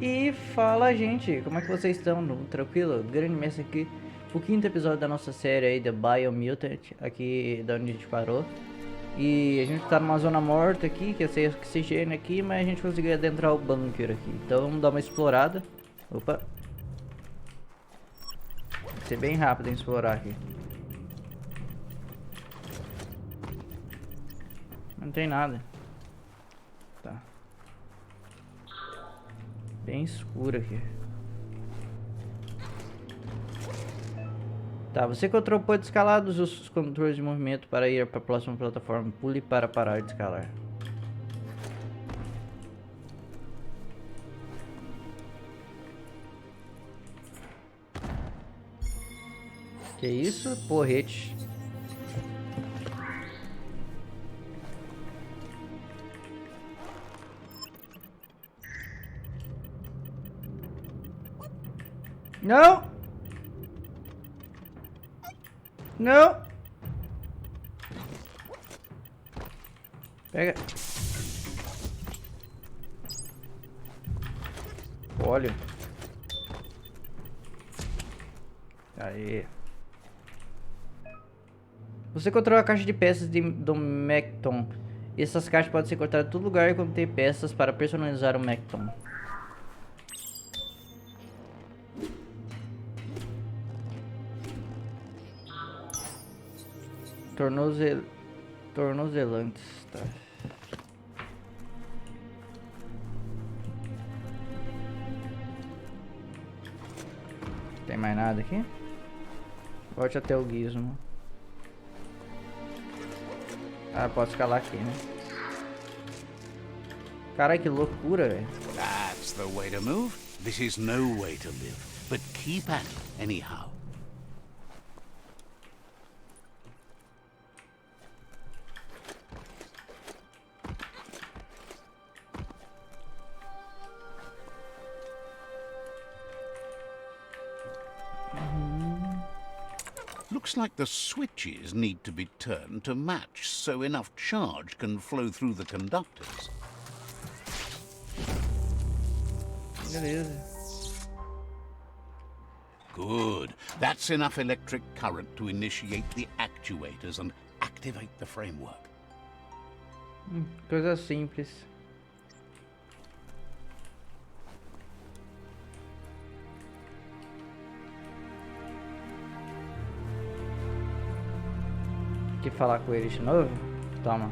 E fala, gente, como é que vocês estão? Tranquilo? Grande mestre aqui, o quinto episódio da nossa série aí, da Biomutant, aqui da onde a gente parou. E a gente tá numa zona morta aqui, que é essa oxigênio aqui, mas a gente conseguiu adentrar o bunker aqui. Então vamos dar uma explorada. Opa! Tem que ser bem rápido em explorar aqui. Não tem nada. Tá. Bem escuro aqui. Tá, você controla pode escalar dos os controles de movimento para ir para a próxima plataforma. Pule para parar de escalar. Que isso? Porrete. Não! Não! Pega. Óleo. Aí. Você controla a caixa de peças do Mecton. Essas caixas podem ser encontradas em todo lugar e contém peças para personalizar o Mecton. Tornozelantes, tá. Tem mais nada aqui? Volte até o gizmo. Ah, posso escalar aqui, né? Caralho, que loucura, velho. That's the way to move. This is no way to live. But keep at it anyhow. Looks like the switches need to be turned to match so enough charge can flow through the conductors. Beleza. Good. That's enough electric current to initiate the actuators and activate the framework. Coisa simples. Quer falar com ele de novo? Toma.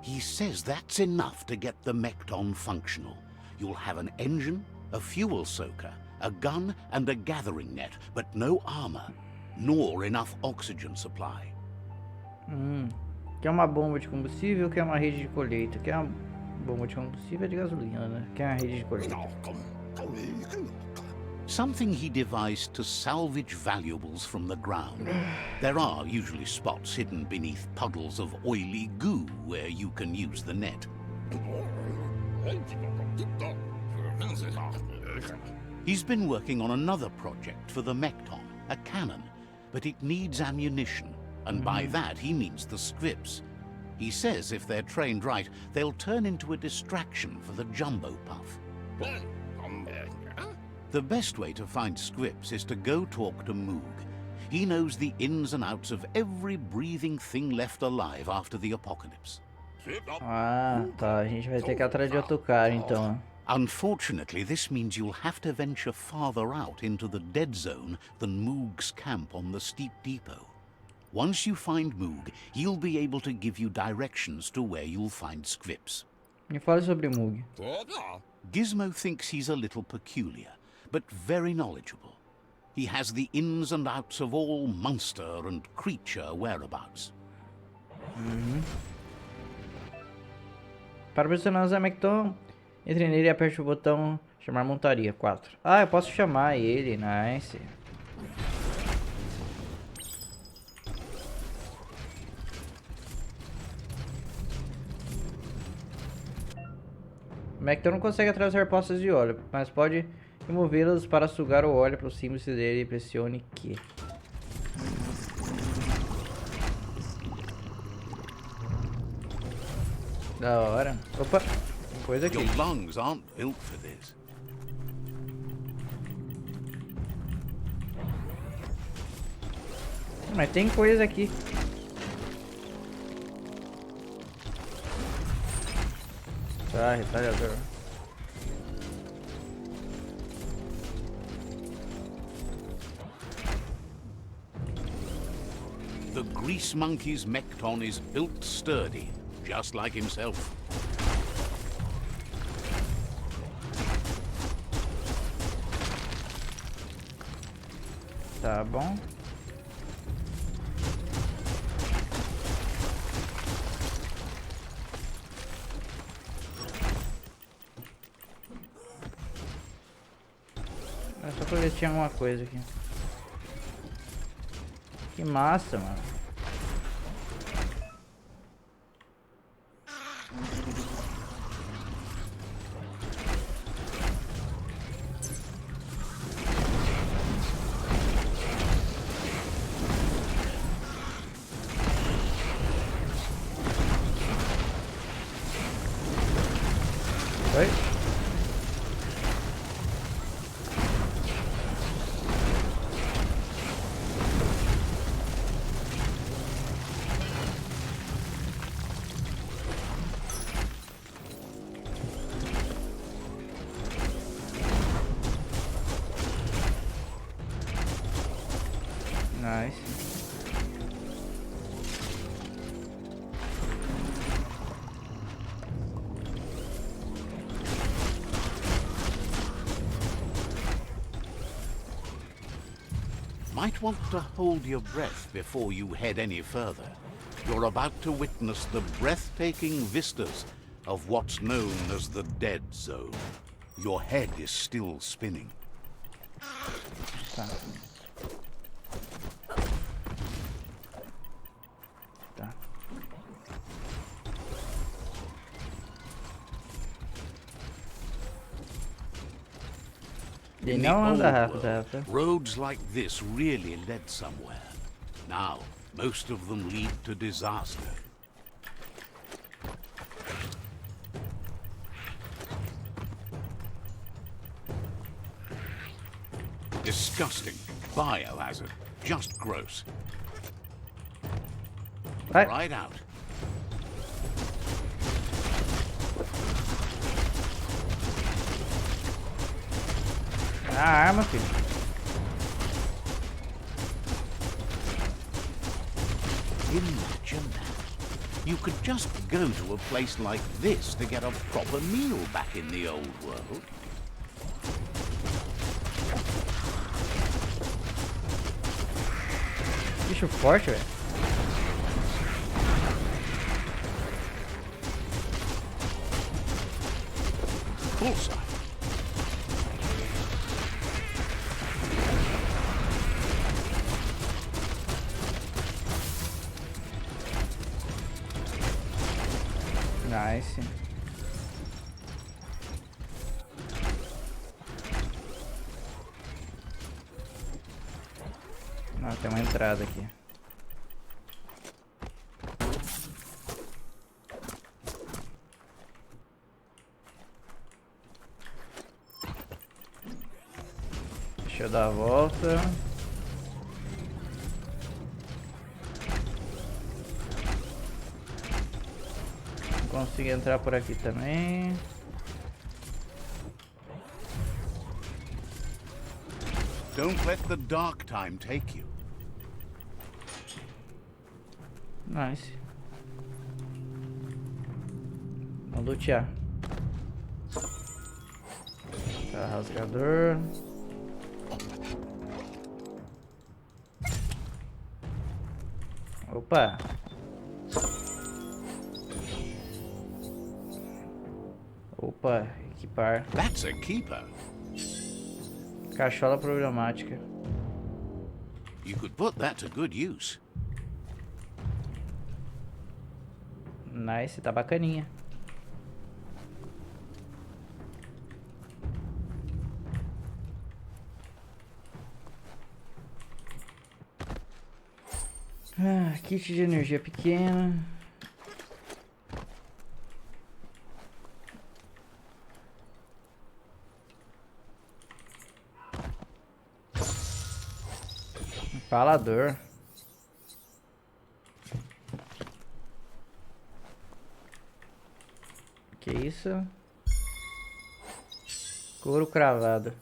He says that's enough to get the Mecton functional. You'll have an engine, a fuel soaker, a gun and a gathering net, but no armor, nor enough oxygen supply. Quer uma bomba de combustível, quer uma rede de colheita. Quer uma bomba de combustível é de gasolina, né? Quer uma rede de colheita. Something he devised to salvage valuables from the ground. There are usually spots hidden beneath puddles of oily goo where you can use the net. He's been working on another project for the Mecton, a cannon, but it needs ammunition, and by that he means the scripts. He says if they're trained right, they'll turn into a distraction for the jumbo puff. The best way to find scripts is to go talk to Moog. He knows the ins and outs of every breathing thing left alive after the apocalypse. Ah, tá. A gente vai ter que ir atrás de outro cara, então. Unfortunately, this means you'll have to venture farther out into the dead zone than Moog's camp on the steep depot. Once you find Moog, he'll be able to give you directions to where you'll find scripts. Me fale sobre Moog. Gizmo thinks he's a little peculiar, but very knowledgeable. He has the ins and outs of all monster and creature whereabouts. Para personalizar Mecton, entre nele e aperte o botão chamar montaria 4. Ah, eu posso chamar ele, nice. O Mecton não consegue atravessar poças de óleo, mas pode Removê-los para sugar o óleo. Aproxime-se dele e pressione Q. Da hora. Opa, tem coisa aqui. Your lungs aren't built for this. Mas tem coisa aqui. Tá, retalhador. The grease monkey's mekton is built sturdy, just like himself. Tá bom. É só pra ver se tinha alguma coisa aqui. Que massa, mano. Oi? Nice. Might want to hold your breath before you head any further. You're about to witness the breathtaking vistas of what's known as the dead zone. Your head is still spinning. Tá. Tá. E In the não old anda rápido, world, Rafa. roads like this really led somewhere. Now, most of them lead to disaster. Disgusting. Biohazard. Just gross. Vai. Right out. A arma, filho. Imagine that. You could just go to a place like this to get a proper meal back in the old world. Bicho forte, velho. Bullseye. Nice. Não, tem uma entrada aqui. Deixa eu dar a volta. Consigo entrar por aqui também. Don't let the dark time take you. Nice. Vamos lutear. Tá, rasgador. Opa. Opa, equipar. That's a keeper. Cachola programática. You could put that to good use. Nice, tá bacaninha. Ah, kit de energia pequena. Falador. Que isso? Couro cravado.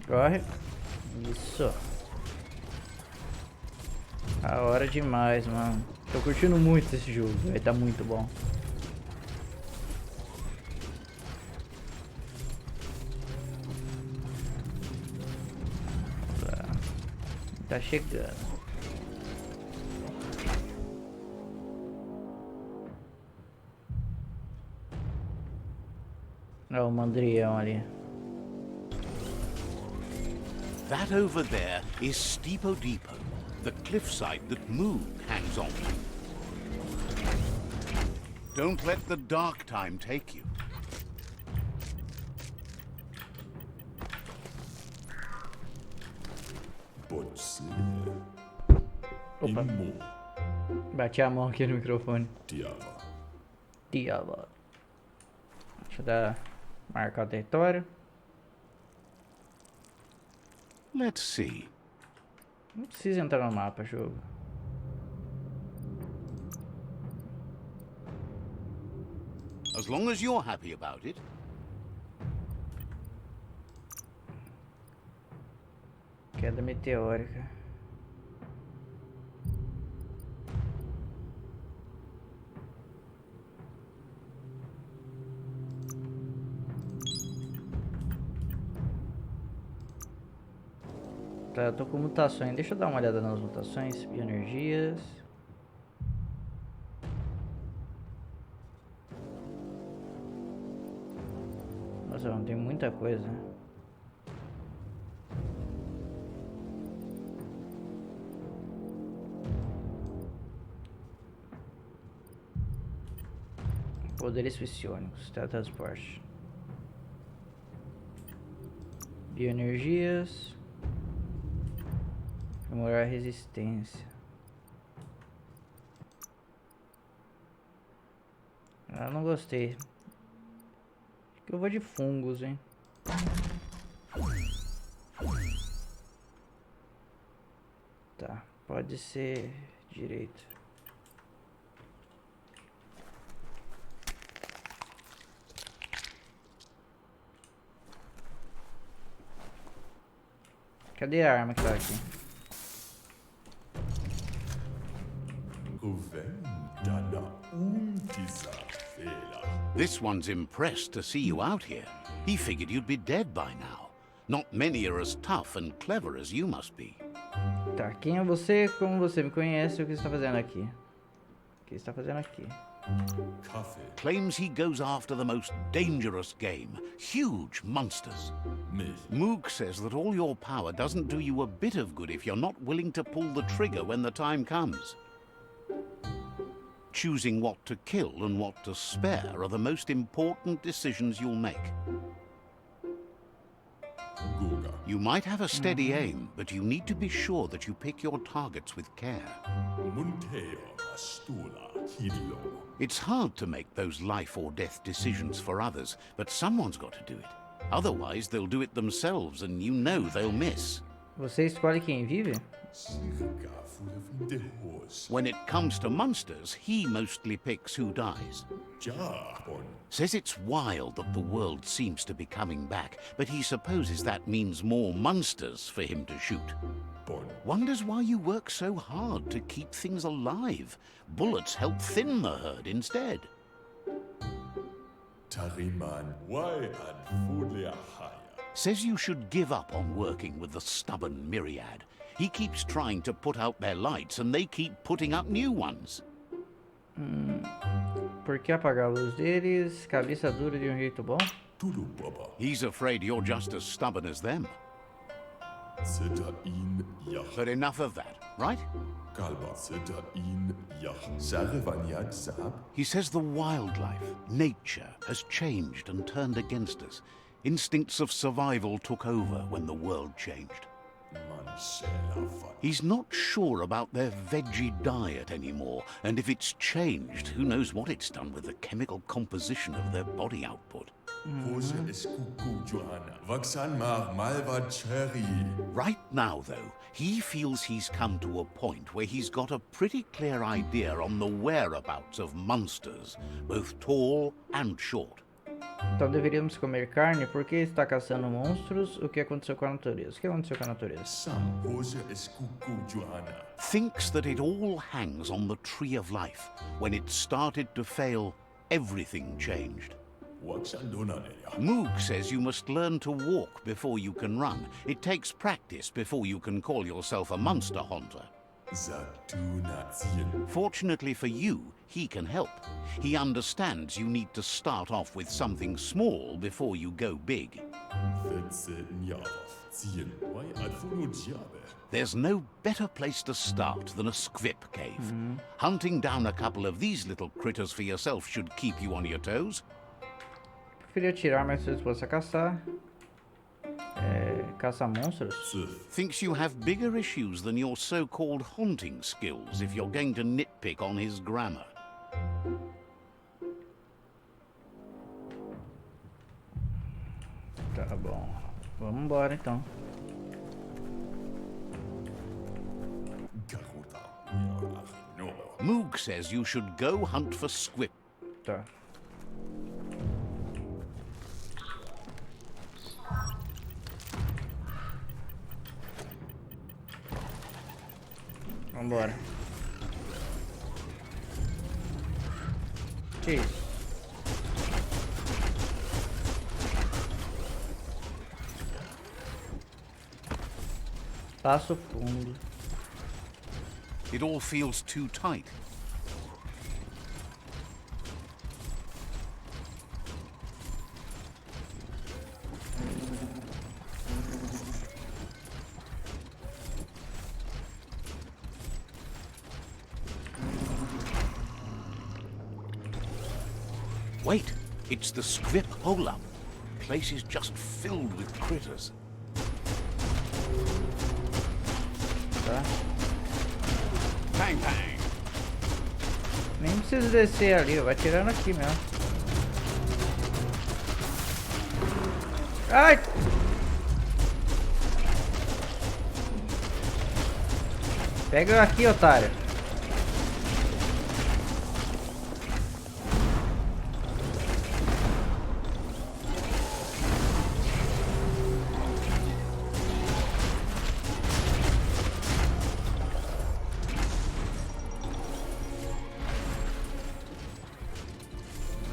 Corre. Isso. A hora demais, mano. Tô curtindo muito esse jogo. Vai tá muito bom. Tá chegando. Olha o mandrião ali. That over there is Steepo Depot, the cliffside that Moog hangs on to. Don't let the dark time take you. Opa. Bati a mão aqui no microfone. Diabo. Deixa eu dar... marcar o território. Let's see. Não precisa entrar no mapa, jogo. As long as you're happy about it. Queda meteórica. Tá, eu tô com mutações. Deixa eu dar uma olhada nas mutações. Bioenergias. Nossa, não tem muita coisa. Poderes fisiônicos, teletransporte. Bioenergias. Aprimorar resistência. Ah, não gostei. Acho que eu vou de fungos, hein. Tá, pode ser direito. Cadê a arma que tá aqui? This one's impressed to see you out here. He figured you'd be dead by now. Not many are as tough and clever as you must be. Tá, quem é você? Como você me conhece? O que você está fazendo aqui? O que você está fazendo aqui? Claims he goes after the most dangerous game, huge monsters. Moog says that all your power doesn't do you a bit of good if you're not willing to pull the trigger when the time comes. Choosing what to kill and what to spare are the most important decisions you'll make. You might have a steady aim, but you need to be sure that you pick your targets with care. It's hard to make those life or death decisions for others, but someone's got to do it. Otherwise, they'll do it themselves, and you know they'll miss. Você escolhe quem vive? When it comes to monsters, he mostly picks who dies. Says it's wild that the world seems to be coming back, but he supposes that means more monsters for him to shoot. Wonders why you work so hard to keep things alive. Bullets help thin the herd instead. Says you should give up on working with the stubborn myriad. He keeps trying to put out their lights and they keep putting up new ones. Por que apagar a luz deles? Cabeça dura de jeito bom? He's afraid you're just as stubborn as them. But enough of that, right? He says the wildlife, nature, has changed and turned against us. Instincts of survival took over when the world changed. He's not sure about their veggie diet anymore, and if it's changed, who knows what it's done with the chemical composition of their body output. Right now, though, he feels he's come to a point where he's got a pretty clear idea on the whereabouts of monsters, both tall and short. Então deveríamos comer carne porque está caçando monstros. O que aconteceu com a natureza? O que aconteceu com a natureza? Thinks that it all hangs on the tree of life. When it started to fail, everything changed. Moog says you must learn to walk before you can run. It takes practice before you can call yourself a monster hunter. Fortunately for you, he can help. He understands you need to start off with something small before you go big. There's no better place to start than a squip cave. Hunting down a couple of these little critters for yourself should keep you on your toes. Preferia tirar, mas se fosse a caçar. Caçar monstros? Thinks you have bigger issues than your so-called hunting skills if you're going to nitpick on his grammar. Tá bom. Vamos embora então. Moog says you should go hunt for squip. Tá. Vambora. Que isso? Passo fundo. It all feels too tight. Wait, it's the scrip hole-up. Place is just filled with critters. Tá. Bang, bang. Nem preciso descer ali, vai tirando aqui mesmo. Ai! Pega aqui, otário.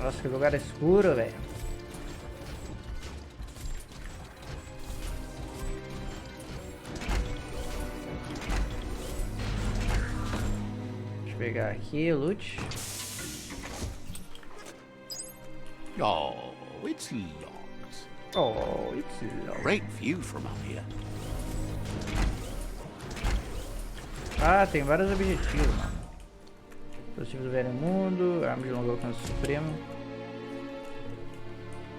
Nossa, que lugar escuro, velho. Deixa eu pegar aqui o loot. Oh, it's locked. Oh, it's low. Great view from up here. Ah, tem vários objetivos, mano. Possível do velho mundo, arma de longo alcance supremo.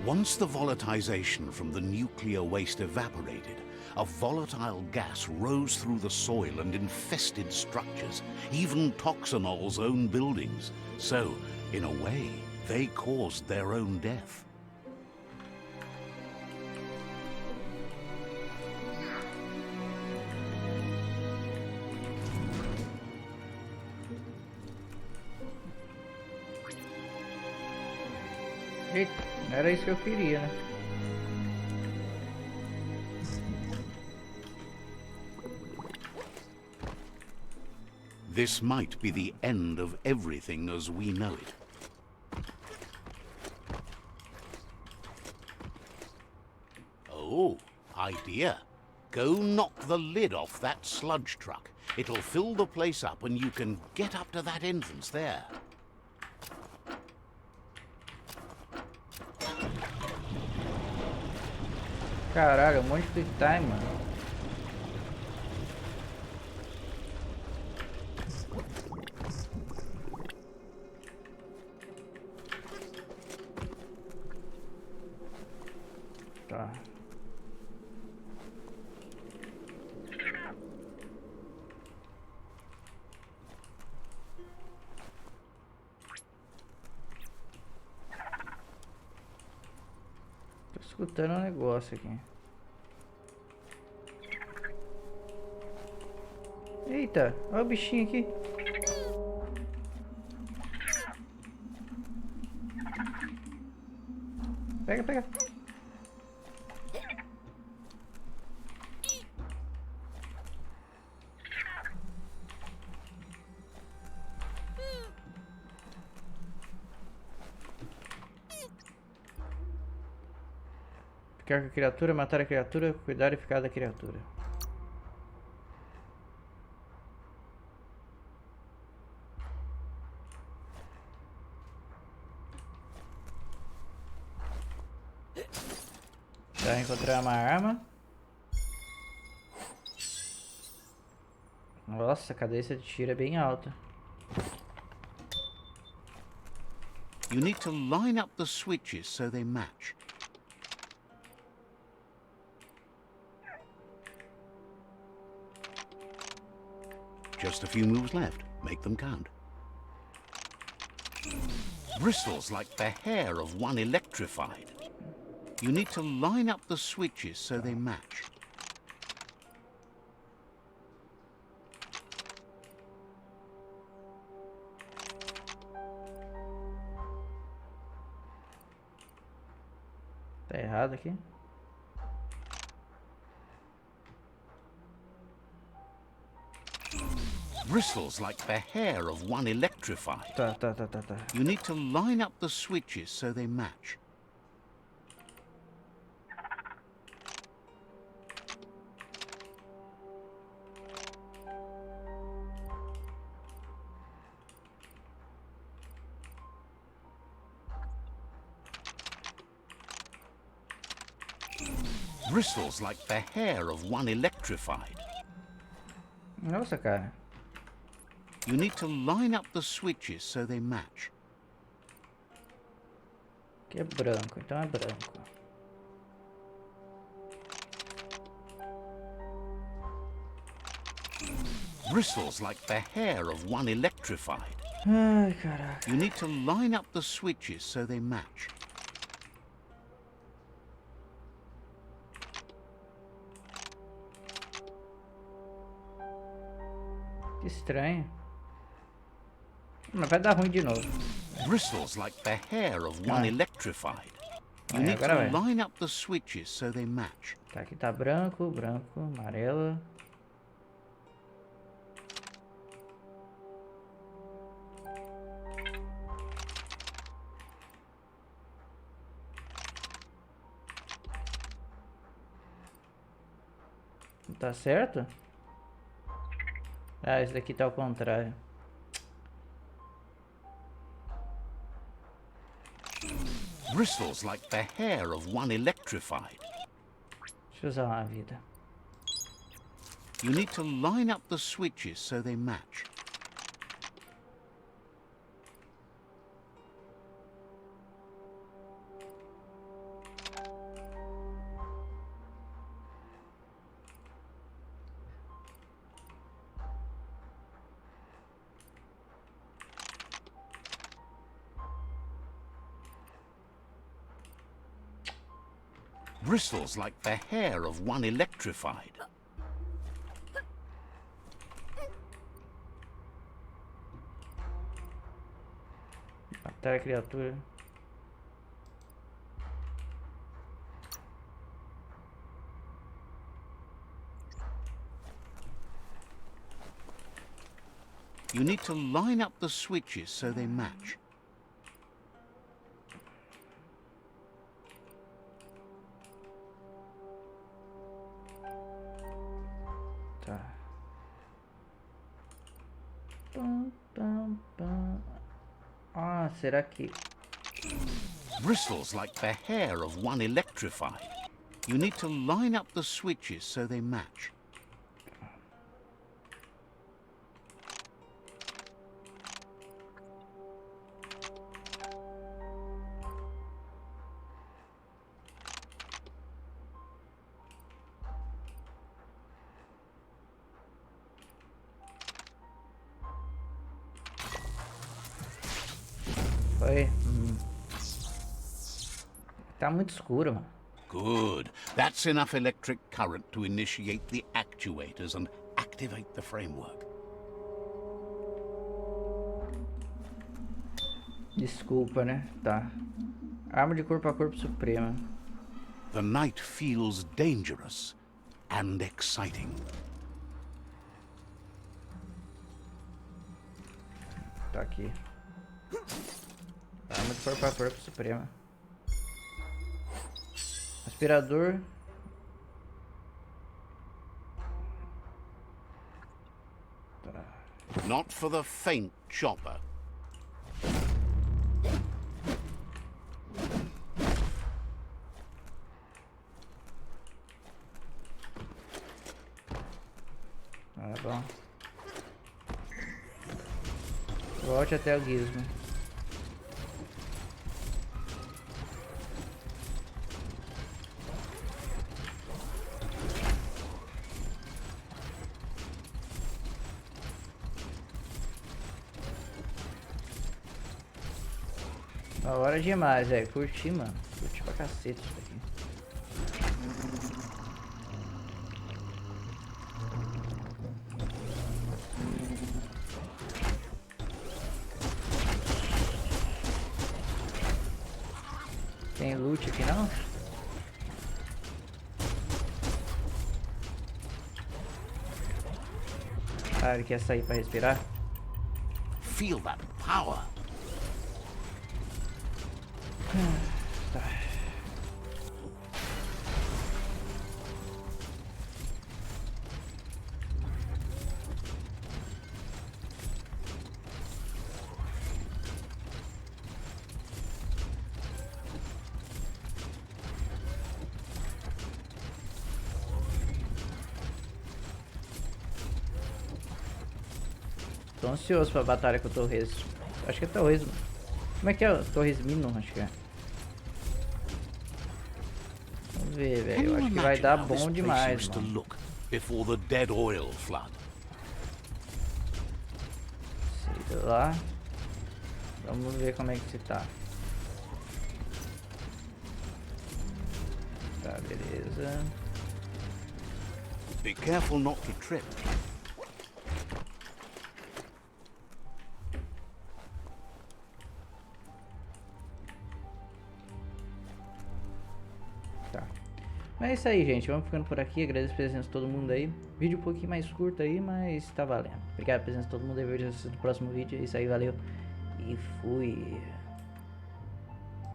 Once the volatilization from the nuclear waste evaporated, a volatile gas rose through the soil and infested structures, even Toxanol's own buildings. So, in a way, they caused their own death. Eita, não era isso que eu queria, né? This might be the end of everything as we know it. Oh, idea. Go knock the lid off that sludge truck. It'll fill the place up and you can get up to that entrance there. Caralho, um monte de time, mano. Tá. Tô escutando um negócio aqui. Eita, olha o bichinho aqui. Pega, pega. Ficar com a criatura, matar a criatura, cuidar e ficar da criatura. Já encontrei uma arma. Nossa, a cadência de tiro é bem alta. You need to line up the switches so they match. Just a few moves left. Make them count. Bristles like the hair of one electrified. You need to line up the switches so they match. Tá errado aqui. Bristles like the hair of one electrified. Tá. You need to line up the switches so they match. Bristles like the hair of one electrified. Nossa, cara. You need to line up the switches so they match. Aqui é branco, então é branco. Bristles like the hair of one electrified. Ai, caraca. You need to line up the switches so they match. Que estranho. Mas vai dar ruim de novo. Bristles like the hair of one electrified. You need to agora vai. line up the switches so they match. Tá, aqui tá branco, amarelo. Tá certo? Ah, esse daqui tá ao contrário. Bristles like the hair of one electrified. Deixa eu usar uma vida. You need to line up the switches so they match. Bristles like the hair of one electrified. Matar a criatura. You need to line up the switches so they match. Tá. Pam, pam, pam. Ah, será que... Bristles like the hair of one electrified. You need to line up the switches so they match. Foi. Tá muito escuro, mano. Good. That's enough electric current to initiate the actuators and activate the framework. Desculpa, né? Tá. Arma de corpo a corpo suprema. The night feels dangerous and exciting. Tá aqui. Arma de corpo a corpo suprema. Aspirador. Tá. Not for the faint, Chopper. Tá bom. Volte até o gizmo. Da hora demais, velho. Curti, mano. Curti pra cacete isso daqui. Tem loot aqui não? Ah, ele quer sair pra respirar? Feel that power. Tá. Tô ansioso pra batalha com o Torres. Acho que é Torres. Como é que é o Torres Mino? Acho que é. Vamos ver, velho. Eu acho que vai dar bom demais, mano. Before the dead oil flood. Sei lá. Vamos ver como é que você tá. Tá, beleza. Be careful not to trip. Tá. Mas é isso aí, gente. Vamos ficando por aqui. Agradeço a presença de todo mundo aí. Vídeo um pouquinho mais curto aí, mas tá valendo. Obrigado pela presença de todo mundo aí. Vejo vocês no próximo vídeo. É isso aí, valeu. E fui.